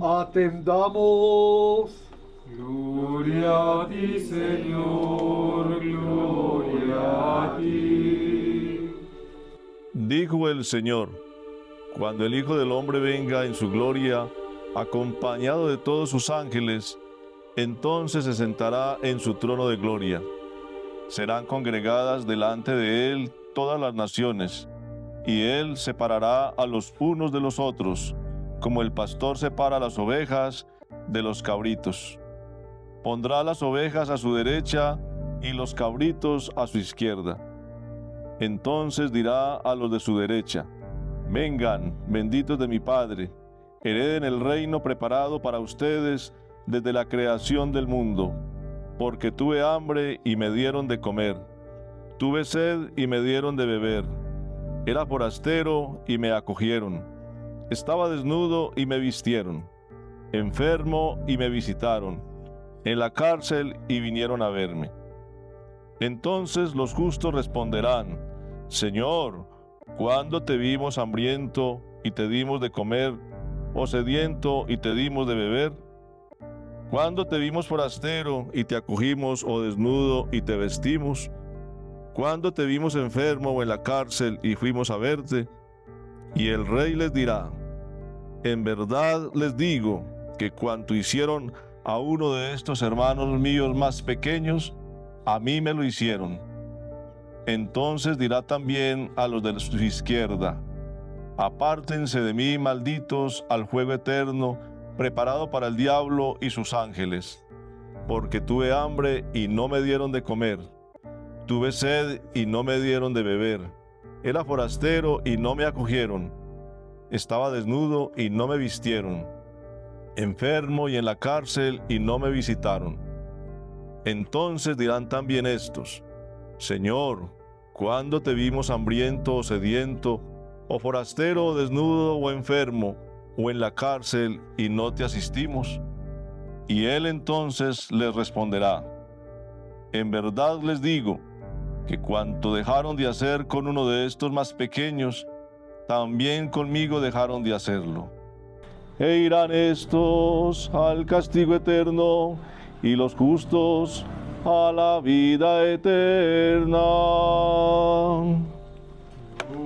Atendamos. Gloria a ti, Señor, gloria a ti. Dijo el Señor: cuando el Hijo del Hombre venga en su gloria, acompañado de todos sus ángeles, entonces se sentará en su trono de gloria. Serán congregadas delante de él todas las naciones, y él separará a los unos de los otros, como el pastor separa las ovejas de los cabritos. Pondrá las ovejas a su derecha y los cabritos a su izquierda. Entonces dirá a los de su derecha: vengan, benditos de mi Padre, hereden el reino preparado para ustedes desde la creación del mundo, porque tuve hambre y me dieron de comer, tuve sed y me dieron de beber, era forastero y me acogieron, estaba desnudo y me vistieron, enfermo y me visitaron, en la cárcel y vinieron a verme. Entonces los justos responderán: Señor, ¿cuándo te vimos hambriento y te dimos de comer, o sediento y te dimos de beber? ¿Cuándo te vimos forastero y te acogimos, o desnudo y te vestimos? ¿Cuándo te vimos enfermo o en la cárcel y fuimos a verte? Y el rey les dirá: en verdad les digo que cuanto hicieron a uno de estos hermanos míos más pequeños, a mí me lo hicieron. Entonces dirá también a los de su izquierda: apártense de mí, malditos, al fuego eterno, preparado para el diablo y sus ángeles. Porque tuve hambre y no me dieron de comer, tuve sed y no me dieron de beber, era forastero y no me acogieron, estaba desnudo y no me vistieron, enfermo y en la cárcel y no me visitaron. Entonces dirán también estos: Señor, ¿cuándo te vimos hambriento o sediento, o forastero o desnudo o enfermo, o en la cárcel y no te asistimos? Y él entonces les responderá: en verdad les digo que cuanto dejaron de hacer con uno de estos más pequeños, también conmigo dejaron de hacerlo. E irán estos al castigo eterno, y los justos a la vida eterna.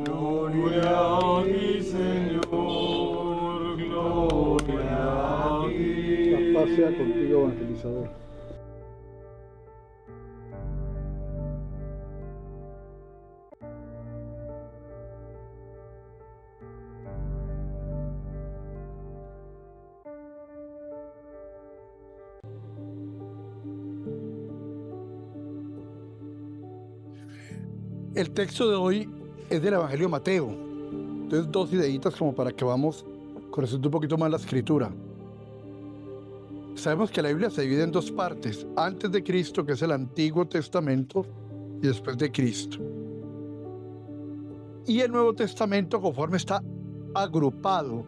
Gloria a ti, Señor, gloria a ti. La paz sea contigo, evangelizador. El texto de hoy es del Evangelio de Mateo. Entonces, dos ideitas como para que vamos conociendo un poquito más la escritura. Sabemos que la Biblia se divide en dos partes: antes de Cristo, que es el Antiguo Testamento, y después de Cristo. Y el Nuevo Testamento, conforme está agrupado,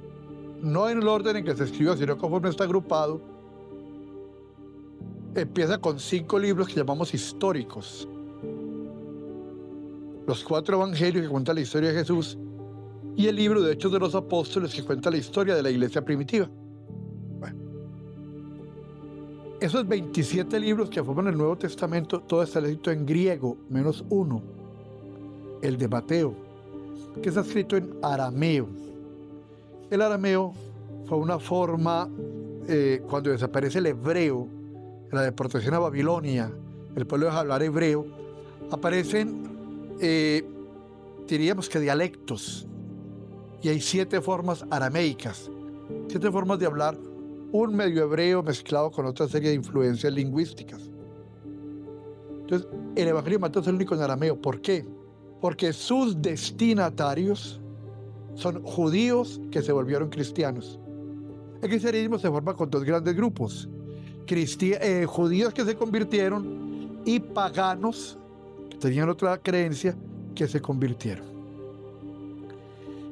no en el orden en que se escribió, sino conforme está agrupado, empieza con 5 libros que llamamos históricos. Los 4 evangelios que cuentan la historia de Jesús, y el libro de Hechos de los Apóstoles, que cuenta la historia de la iglesia primitiva. Bueno, esos 27 libros que forman el Nuevo Testamento, todo está escrito en griego, menos uno, el de Mateo, que está escrito en arameo. El arameo fue una forma, cuando desaparece el hebreo, la deportación a Babilonia, el pueblo deja de hablar hebreo, aparecen, diríamos que dialectos, y hay 7 formas arameicas, 7 formas de hablar, un medio hebreo mezclado con otra serie de influencias lingüísticas. Entonces, el Evangelio de Mateo es el único en arameo. ¿Por qué? Porque sus destinatarios son judíos que se volvieron cristianos. El cristianismo se forma con 2 grandes grupos: judíos que se convirtieron y paganos que tenían otra creencia que se convirtieron.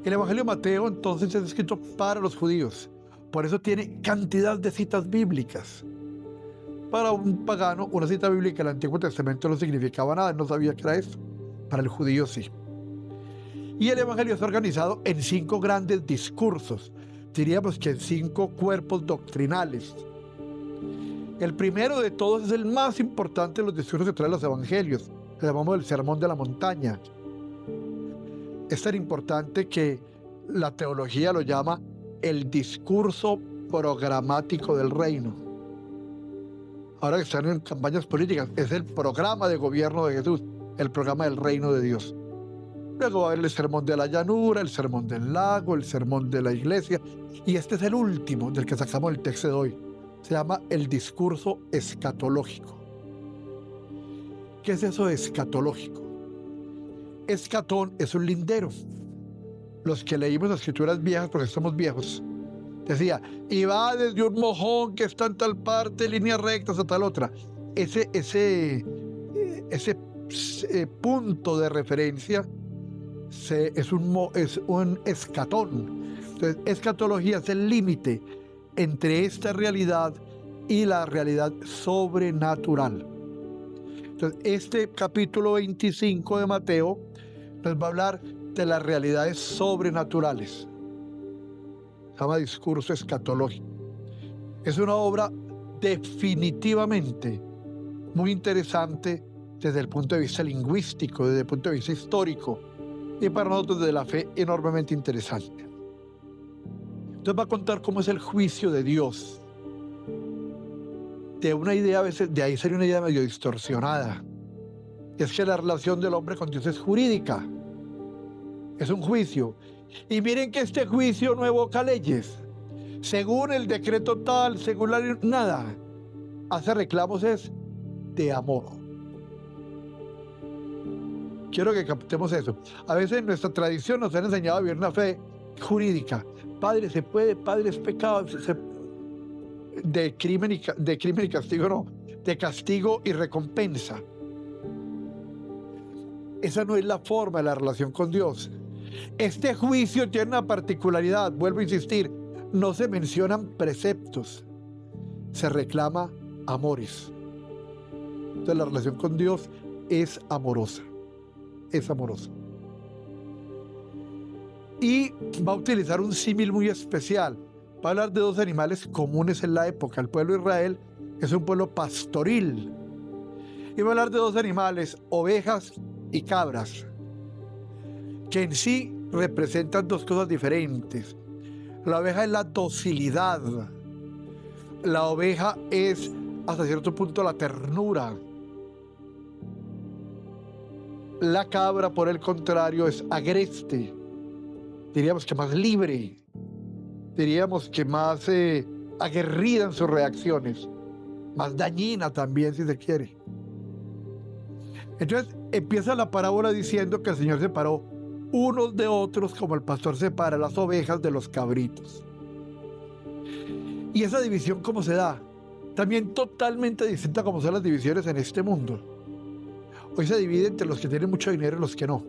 El Evangelio de Mateo entonces es escrito para los judíos, por eso tiene cantidad de citas bíblicas. Para un pagano, una cita bíblica en el Antiguo Testamento no significaba nada, no sabía qué era eso. Para el judío sí. Y el Evangelio está organizado en 5 grandes discursos. diríamos que en 5 cuerpos doctrinales. El primero de todos es el más importante de los discursos que traen los evangelios. Le llamamos el Sermón de la Montaña. Es tan importante que la teología lo llama el discurso programático del reino. Ahora que están en campañas políticas, es el programa de gobierno de Jesús, el programa del reino de Dios. Luego va a haber el sermón de la llanura, el sermón del lago, el sermón de la iglesia. Y este es el último del que sacamos el texto de hoy. Se llama el discurso escatológico. ¿Qué es eso de escatológico? Escatón es un lindero. Los que leímos las escrituras viejas, porque somos viejos, decía, y va desde un mojón que está en tal parte, línea recta hasta tal otra. Ese punto de referencia es un escatón. Entonces, escatología es el límite entre esta realidad y la realidad sobrenatural. Entonces, este capítulo 25 de Mateo nos va a hablar de las realidades sobrenaturales. Se llama discurso escatológico. Es una obra definitivamente muy interesante desde el punto de vista lingüístico, desde el punto de vista histórico, y para nosotros de la fe enormemente interesante. Entonces va a contar cómo es el juicio de Dios. De una idea, a veces, de ahí sería una idea medio distorsionada. Es que la relación del hombre con Dios es jurídica. Es un juicio. Y miren que este juicio no evoca leyes. Según el decreto tal, según la ley, nada. Hace reclamos es de amor. Quiero que captemos eso. A veces en nuestra tradición nos han enseñado a vivir una fe jurídica. Padre se puede, padre es pecado. De crimen y castigo no. De castigo y recompensa. Esa no es la forma de la relación con Dios. Este juicio tiene una particularidad, vuelvo a insistir, no se mencionan preceptos, se reclama amores. Entonces la relación con Dios es amorosa, es amorosa. Y va a utilizar un símil muy especial. Va a hablar de 2 animales comunes en la época. El pueblo de Israel es un pueblo pastoril. Y va a hablar de 2 animales, ovejas y cabras, que en sí representan 2 cosas diferentes. La oveja es la docilidad. La oveja es, hasta cierto punto, la ternura. La cabra, por el contrario, es agreste. Diríamos que más libre. Diríamos que más aguerrida en sus reacciones. Más dañina también, si se quiere. Entonces empieza la parábola diciendo que el Señor separó unos de otros como el pastor separa las ovejas de los cabritos. Y esa división, ¿cómo se da? También totalmente distinta a como son las divisiones en este mundo. Hoy se divide entre los que tienen mucho dinero y los que no.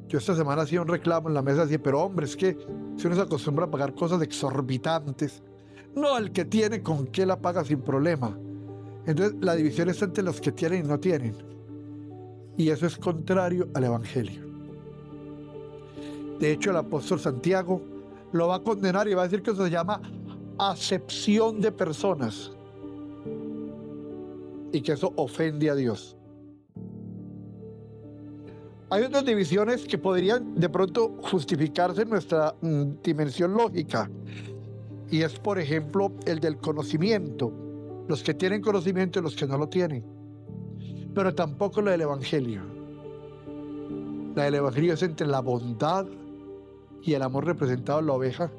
Yo esta semana hacía un reclamo en la mesa, decía, pero hombre, es que si uno se acostumbra a pagar cosas exorbitantes, no, el que tiene con qué la paga sin problema. Entonces la división está entre los que tienen y no tienen. Y eso es contrario al Evangelio. De hecho, el apóstol Santiago lo va a condenar y va a decir que eso se llama acepción de personas. Y que eso ofende a Dios. Hay otras divisiones que podrían de pronto justificarse en nuestra dimensión lógica. Y es, por ejemplo, el del conocimiento. Los que tienen conocimiento y los que no lo tienen. Pero tampoco la del Evangelio. La del Evangelio es entre la bondad y el amor representado en la oveja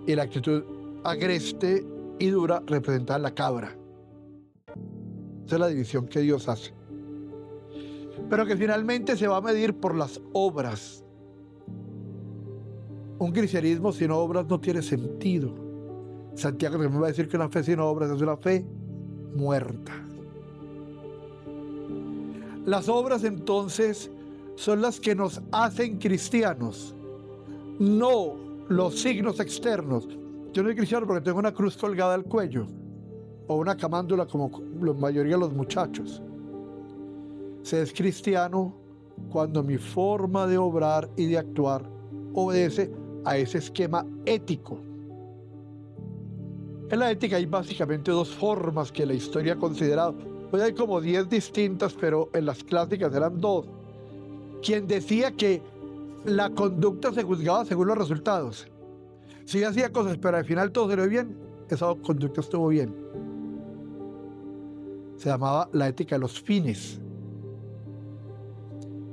y la actitud agreste y dura representada en la cabra. Esa es la división que Dios hace. Pero que finalmente se va a medir por las obras. Un cristianismo sin obras no tiene sentido. Santiago también va a decir que una fe sin obras es una fe muerta. Las obras entonces son las que nos hacen cristianos, no los signos externos. Yo no soy cristiano porque tengo una cruz colgada al cuello o una camándula como la mayoría de los muchachos. Se es cristiano cuando mi forma de obrar y de actuar obedece a ese esquema ético. En la ética hay básicamente dos formas que la historia ha considerado. Hoy hay como 10 distintas, pero en las clásicas eran 2. Quien decía que la conducta se juzgaba según los resultados. Si hacía cosas, pero al final todo salió bien, esa conducta estuvo bien. Se llamaba la ética de los fines.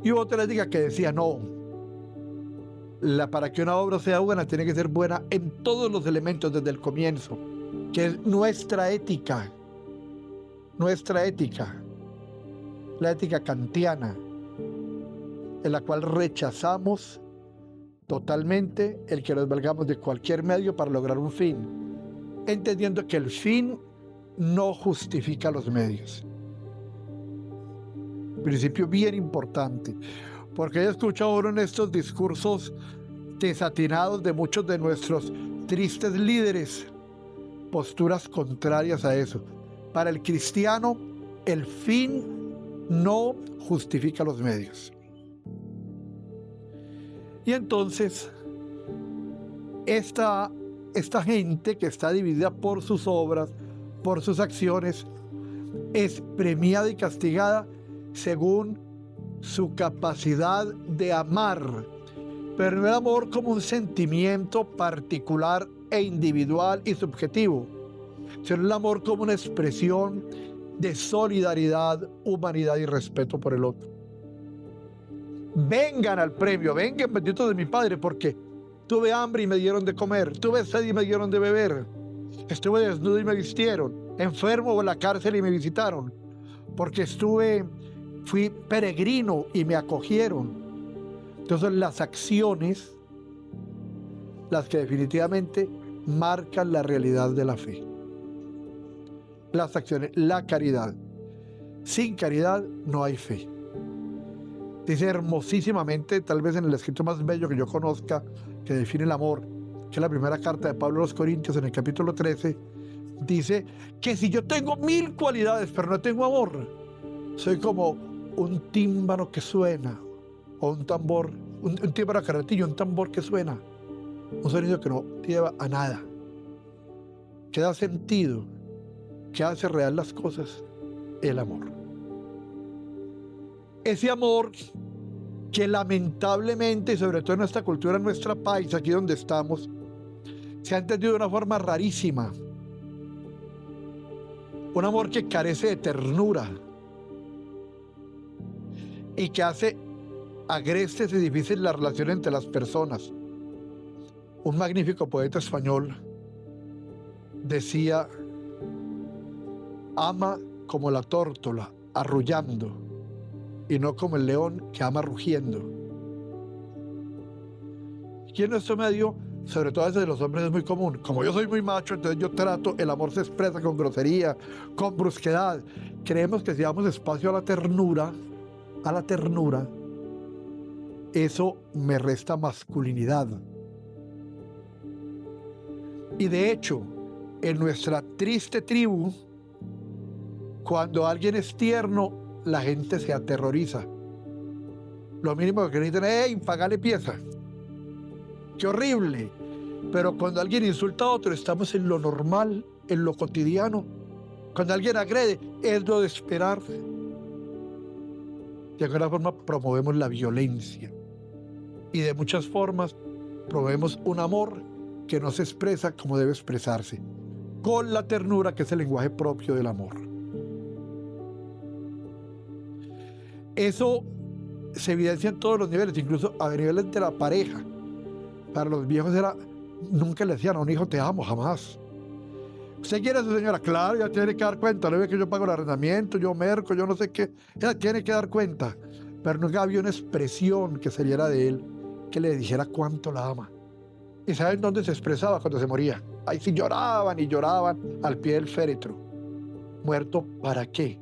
Y hubo otra ética que decía, no, para que una obra sea buena, tiene que ser buena en todos los elementos desde el comienzo, que es nuestra ética, la ética kantiana, en la cual rechazamos totalmente el que nos valgamos de cualquier medio para lograr un fin, entendiendo que el fin no justifica los medios. Principio bien importante, porque he escuchado ahora en estos discursos desatinados de muchos de nuestros tristes líderes posturas contrarias a eso. Para el cristiano, el fin no justifica los medios. Y entonces, esta gente que está dividida por sus obras, por sus acciones, es premiada y castigada según su capacidad de amar, pero no el amor como un sentimiento particular e individual y subjetivo, sino el amor como una expresión de solidaridad, humanidad y respeto por el otro. Vengan al premio, vengan benditos de mi Padre, porque tuve hambre y me dieron de comer, tuve sed y me dieron de beber, estuve desnudo y me vistieron, enfermo o en la cárcel y me visitaron, porque fui peregrino y me acogieron. Entonces las acciones, las que definitivamente marcan la realidad de la fe. Las acciones, la caridad. Sin caridad no hay fe. Dice hermosísimamente, tal vez en el escrito más bello que yo conozca, que define el amor, que es la primera carta de Pablo a los Corintios, en el capítulo 13, dice que si yo tengo 1000 cualidades, pero no tengo amor, soy como un tímpano que suena, o un tambor, un tímpano carretillo, un tambor que suena, un sonido que no lleva a nada, que da sentido, que hace real las cosas, el amor. Ese amor que lamentablemente, y sobre todo en nuestra cultura, en nuestra país, aquí donde estamos, se ha entendido de una forma rarísima. Un amor que carece de ternura y que hace agrestes y difíciles la relación entre las personas. Un magnífico poeta español decía: ama como la tórtola, arrullando, y no como el león que ama rugiendo. Aquí en nuestro medio, sobre todo a veces de los hombres, es muy común. Como yo soy muy macho, entonces yo trato, el amor se expresa con grosería, con brusquedad. Creemos que si damos espacio a la ternura, eso me resta masculinidad. Y de hecho, en nuestra triste tribu, cuando alguien es tierno, la gente se aterroriza. Lo mínimo que dicen es: ¡hey, pagale pieza! ¡Qué horrible! Pero cuando alguien insulta a otro, estamos en lo normal, en lo cotidiano. Cuando alguien agrede, es lo de esperar. De alguna forma promovemos la violencia. Y de muchas formas promovemos un amor que no se expresa como debe expresarse, con la ternura, que es el lenguaje propio del amor. Eso se evidencia en todos los niveles, incluso a niveles de la pareja. Para los viejos nunca le decían a un hijo: te amo, jamás. ¿Usted quiere a su señora? Claro, ya tiene que dar cuenta. No ve que yo pago el arrendamiento, yo merco, yo no sé qué. Ella tiene que dar cuenta. Pero nunca había una expresión que saliera de él que le dijera cuánto la ama. ¿Y saben dónde se expresaba? Cuando se moría. Ahí sí lloraban y lloraban al pie del féretro. ¿Muerto para qué?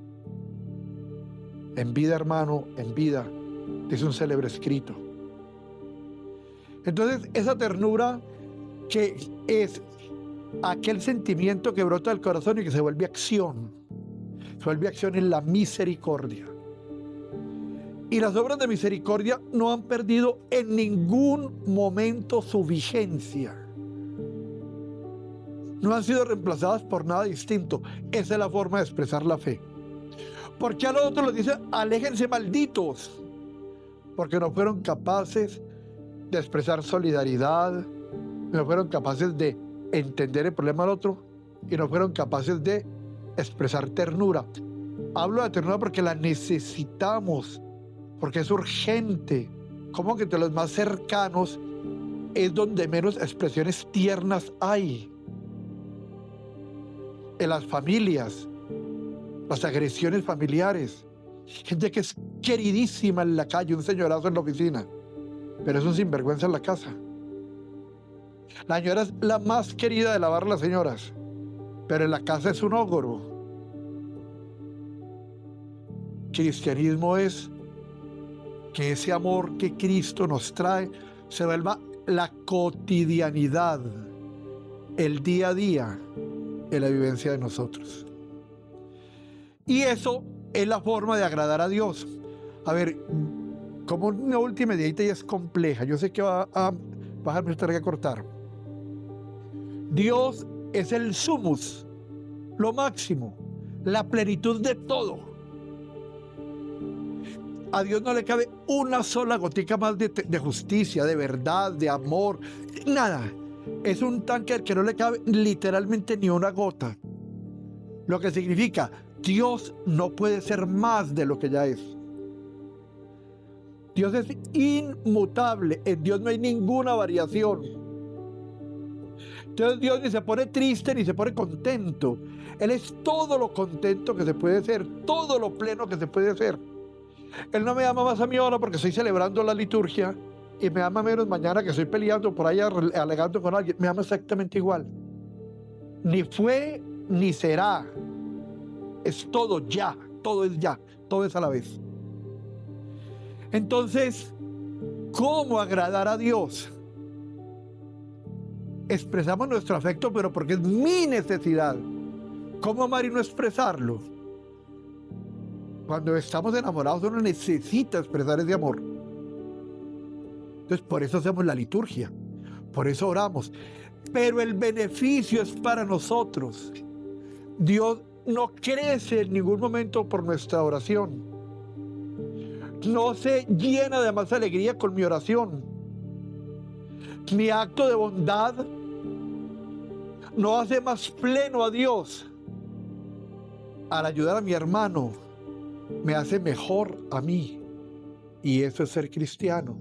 En vida, hermano, en vida, dice un célebre escrito. Entonces, esa ternura, que es aquel sentimiento que brota del corazón y que se vuelve acción en la misericordia. Y las obras de misericordia no han perdido en ningún momento su vigencia. No han sido reemplazadas por nada distinto. Esa es la forma de expresar la fe. ¿Por qué a los otros les dice, aléjense malditos? Porque no fueron capaces de expresar solidaridad, no fueron capaces de entender el problema del otro y no fueron capaces de expresar ternura. Hablo de ternura porque la necesitamos, porque es urgente. Como que entre los más cercanos es donde menos expresiones tiernas hay. En las familias, las agresiones familiares, gente que es queridísima en la calle, un señorazo en la oficina, pero es un sinvergüenza en la casa. La señora es la más querida de lavar las señoras, pero en la casa es un ogro. Cristianismo es que ese amor que Cristo nos trae se vuelva la cotidianidad, el día a día en la vivencia de nosotros. Y eso es la forma de agradar a Dios. A ver, como una última ideita y es compleja, yo sé que va a tener que cortar. Dios es el sumus, lo máximo, la plenitud de todo. A Dios no le cabe una sola gotica más de justicia, de verdad, de amor, nada. Es un tanque al que no le cabe literalmente ni una gota. Lo que significa, Dios no puede ser más de lo que ya es. Dios es inmutable, en Dios no hay ninguna variación. Entonces Dios ni se pone triste ni se pone contento. Él es todo lo contento que se puede ser, todo lo pleno que se puede ser. Él no me ama más a mí ahora porque estoy celebrando la liturgia y me ama menos mañana que estoy peleando por ahí alegando con alguien. Me ama exactamente igual. Ni fue ni será. Es todo ya, todo es ya, todo es a la vez. Entonces, ¿cómo agradar a Dios? Expresamos nuestro afecto, pero porque es mi necesidad. ¿Cómo amar y no expresarlo? Cuando estamos enamorados, uno necesita expresar ese amor. Entonces, por eso hacemos la liturgia, por eso oramos. Pero el beneficio es para nosotros. Dios no crece en ningún momento por nuestra oración. No se llena de más alegría con mi oración. Mi acto de bondad no hace más pleno a Dios. Al ayudar a mi hermano, me hace mejor a mí. Y eso es ser cristiano.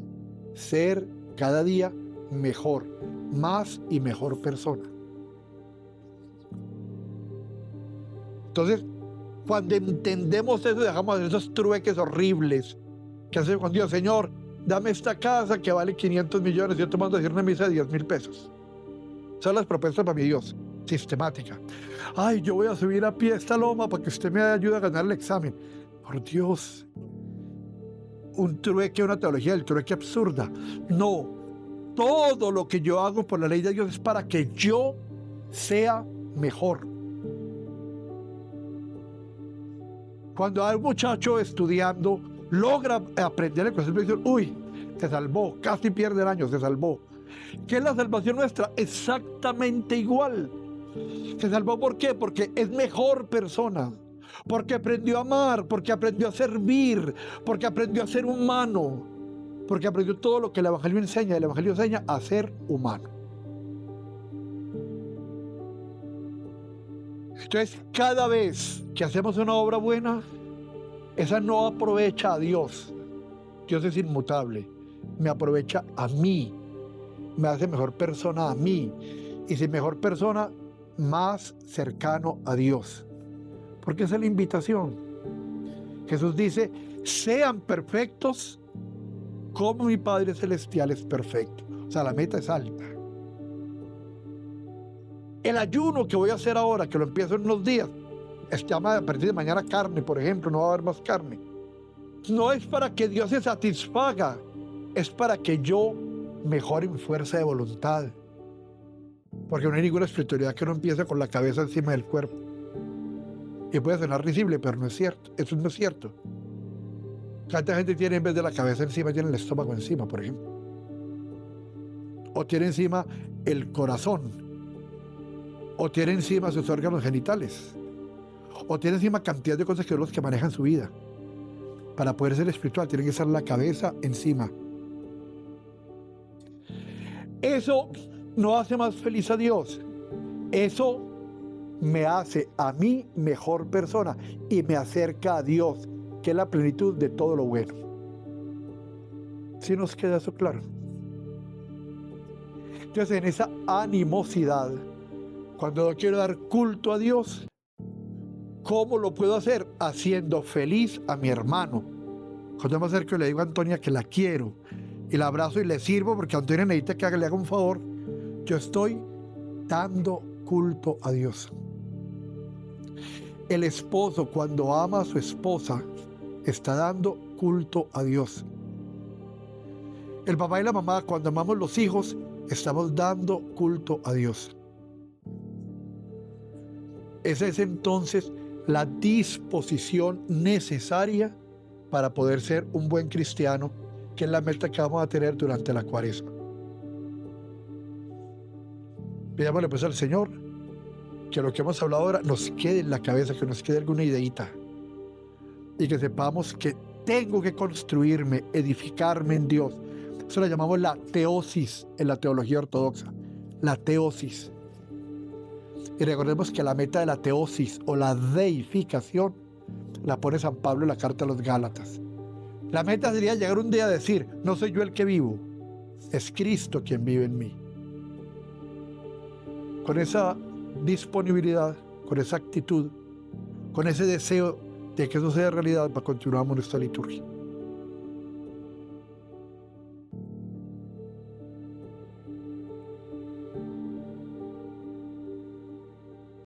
Ser cada día mejor, más y mejor persona. Entonces, cuando entendemos eso, dejamos de esos trueques horribles que hacemos con Dios. Señor, dame esta casa que vale 500 millones, yo te mando a decir una misa de 10,000 pesos. Son las propuestas para mi Dios, sistemática. Ay, yo voy a subir a pie esta loma para que usted me ayude a ganar el examen. Por Dios, un trueque, una teología del trueque absurda. No, todo lo que yo hago por la ley de Dios es para que yo sea mejor. Cuando hay un muchacho estudiando, logra aprender el concepto y dice, uy, se salvó, casi pierde el año, se salvó. ¿Qué es la salvación nuestra? Exactamente igual. ¿Se salvó por qué? Porque es mejor persona, porque aprendió a amar, porque aprendió a servir, porque aprendió a ser humano, porque aprendió todo lo que el Evangelio enseña. El Evangelio enseña a ser humano. Entonces, cada vez que hacemos una obra buena, esa no aprovecha a Dios. Dios es inmutable. Me aprovecha a mí. Me hace mejor persona a mí. Y si mejor persona, más cercano a Dios. Porque esa es la invitación. Jesús dice, sean perfectos como mi Padre Celestial es perfecto. O sea, la meta es alta. El ayuno que voy a hacer ahora, que lo empiezo en unos días, se llama a partir de mañana carne, por ejemplo, no va a haber más carne. No es para que Dios se satisfaga, es para que yo mejore mi fuerza de voluntad. Porque no hay ninguna espiritualidad que no empiece con la cabeza encima del cuerpo. Y puede sonar risible, pero no es cierto. Eso no es cierto. ¿Cuánta gente tiene en vez de la cabeza encima, tiene el estómago encima, por ejemplo? O tiene encima el corazón, o tiene encima sus órganos genitales, o tiene encima cantidad de cosas que son los que manejan su vida. Para poder ser espiritual tiene que estar la cabeza encima. Eso no hace más feliz a Dios. Eso me hace a mí mejor persona y me acerca a Dios, que es la plenitud de todo lo bueno. ¿Sí nos queda eso claro? Entonces, en esa animosidad, cuando yo quiero dar culto a Dios, ¿cómo lo puedo hacer? Haciendo feliz a mi hermano. Cuando yo me acerco y le digo a Antonia que la quiero, y la abrazo y le sirvo porque Antonia necesita que le haga un favor, yo estoy dando culto a Dios. El esposo, cuando ama a su esposa, está dando culto a Dios. El papá y la mamá, cuando amamos los hijos, estamos dando culto a Dios. Esa es entonces la disposición necesaria para poder ser un buen cristiano, que es la meta que vamos a tener durante la Cuaresma. Pidámosle pues al Señor que lo que hemos hablado ahora nos quede en la cabeza, que nos quede alguna ideita, y que sepamos que tengo que construirme, edificarme en Dios. Eso lo llamamos la teosis en la teología ortodoxa, la teosis. Y recordemos que la meta de la teosis o la deificación la pone San Pablo en la carta a los Gálatas. La meta sería llegar un día a decir: no soy yo el que vivo, es Cristo quien vive en mí. Con esa disponibilidad, con esa actitud, con ese deseo de que eso sea realidad, continuamos nuestra liturgia.